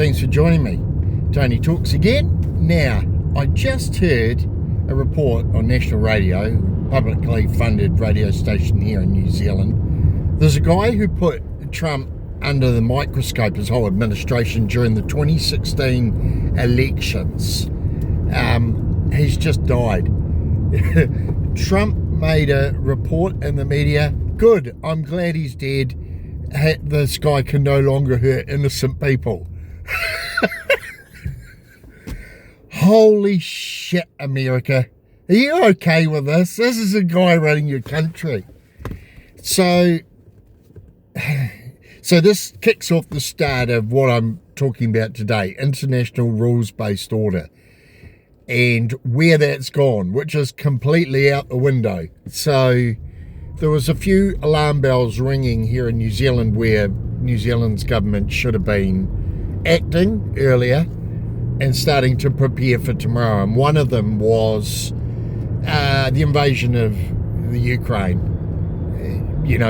Thanks for joining me. Tony Talks again. Now, I just heard a report on national radio, publicly funded radio station here in New Zealand. There's a guy who put Trump under the microscope, his whole administration, during the 2016 elections. He's just died. Trump made a report in the media. Good, I'm glad he's dead. This guy can no longer hurt innocent people. Holy shit, America. Are you okay with this? This is a guy running your country. So this kicks off the start of what I'm talking about today, international rules-based order, and where that's gone, which is completely out the window. So there was a few alarm bells ringing here in New Zealand where New Zealand's government should have been acting earlier and starting to prepare for tomorrow. And one of them was the invasion of the Ukraine.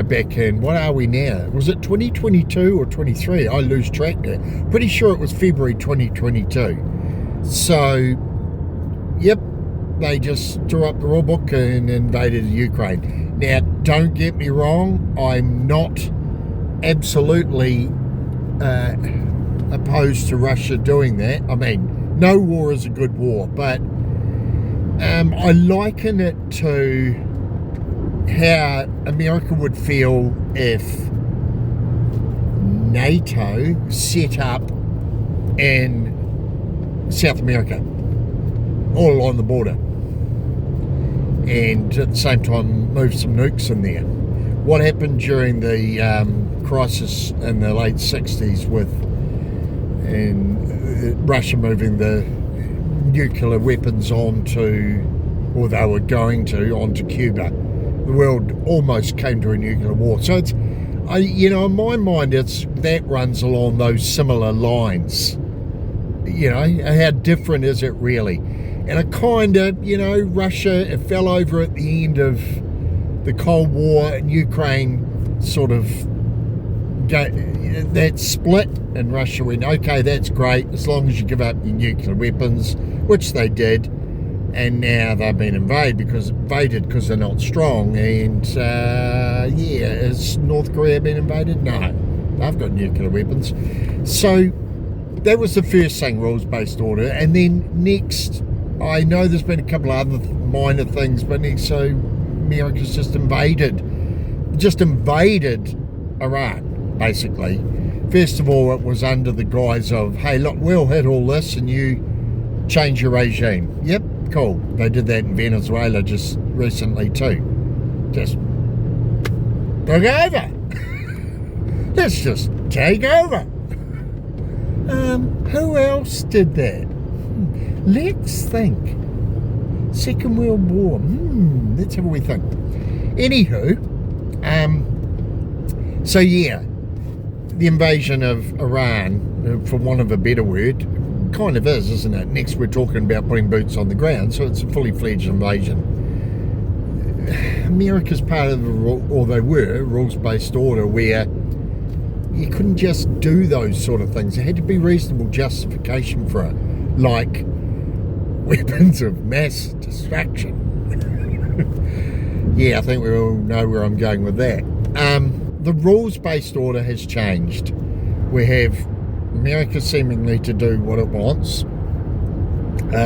Back in, what are we now? Was it 2022 or 23? I lose track there. Pretty sure it was February 2022. So, yep, they just drew up the rule book and invaded Ukraine. Now, don't get me wrong, I'm not absolutely opposed to Russia doing that. I mean, no war is a good war, but I liken it to how America would feel if NATO set up in South America, all along the border, and at the same time move some nukes in there. What happened during the crisis in the late 60s with Russia moving the nuclear weapons onto Cuba? The world almost came to a nuclear war. So it's, in my mind, that runs along those similar lines. How different is it really? And it kind of, Russia, it fell over at the end of the Cold War, and Ukraine sort of, that split, and Russia went, okay, that's great, as long as you give up your nuclear weapons, which they did. And now they've been invaded because they're not strong. And has North Korea been invaded? No, they've got nuclear weapons. So that was the first thing, rules-based order. And then next, I know there's been a couple of other minor things, but next, so America's just invaded Iran, basically. First of all, it was under the guise of, hey, look, we'll hit all this and you change your regime. Yep. Cool. They did that in Venezuela just recently too. Just took over. Let's just take over. Who else did that? Let's think. Second World War. Let's have a wee think. Anywho, so yeah, the invasion of Iran, for want of a better word, kind of is, isn't it? Next we're talking about putting boots on the ground, so it's a fully fledged invasion. America's part of rules-based order where you couldn't just do those sort of things. There had to be reasonable justification for it, like weapons of mass destruction. Yeah, I think we all know where I'm going with that. The rules-based order has changed. We have America seemingly to do what it wants,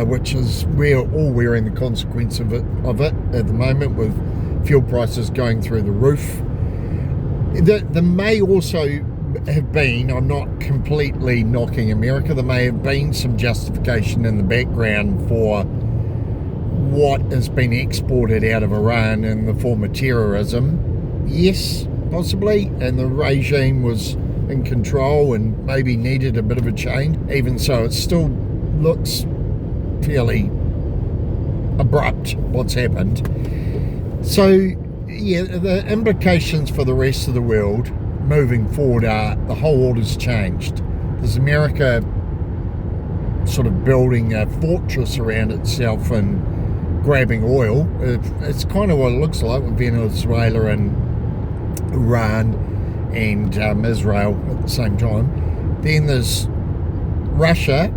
which is we're all wearing the consequence of it at the moment, with fuel prices going through the roof. There may also have been, I'm not completely knocking America, there may have been some justification in the background for what has been exported out of Iran in the form of terrorism. Yes, possibly, and the regime was in control and maybe needed a bit of a change. Even so, it still looks fairly abrupt what's happened. So yeah, the implications for the rest of the world moving forward are the whole order's changed. There's America sort of building a fortress around itself and grabbing oil. It's kind of what it looks like with Venezuela and Iran and Israel at the same time. Then there's Russia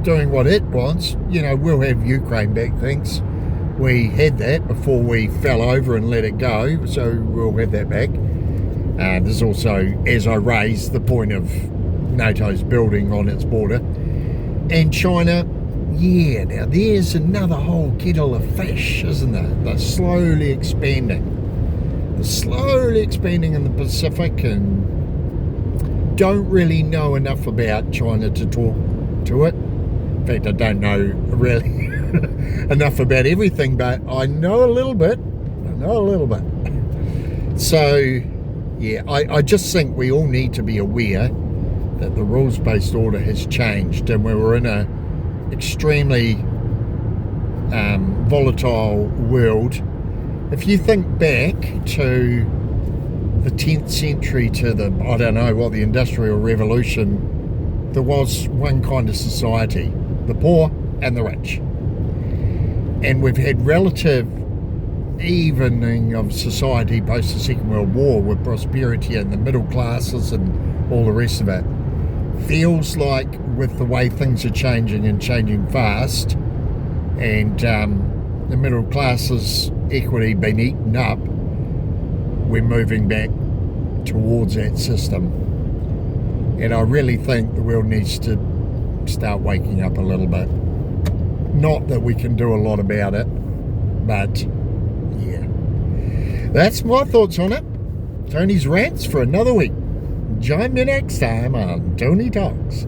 doing what it wants, we'll have Ukraine back, thanks. We had that before we fell over and let it go, so we'll have that back. There's also, as I raised, the point of NATO's building on its border. And China, now there's another whole kettle of fish, isn't there? They're slowly expanding. They're slowly expanding in the Pacific, and don't really know enough about China to talk to it. In fact, I don't know really enough about everything, but I know a little bit. So, I just think we all need to be aware that the rules-based order has changed, and we were in a extremely volatile world. If you think back to the 10th century, to the Industrial Revolution, there was one kind of society, the poor and the rich. And we've had relative evening of society post the Second World War, with prosperity and the middle classes and all the rest of it. Feels like, with the way things are changing and changing fast, and the middle classes' equity been eaten up, we're moving back towards that system. And I really think the world needs to start waking up a little bit. Not that we can do a lot about it, but that's my thoughts on it. Tony's rants for another week. Join me next time on Tony Talks.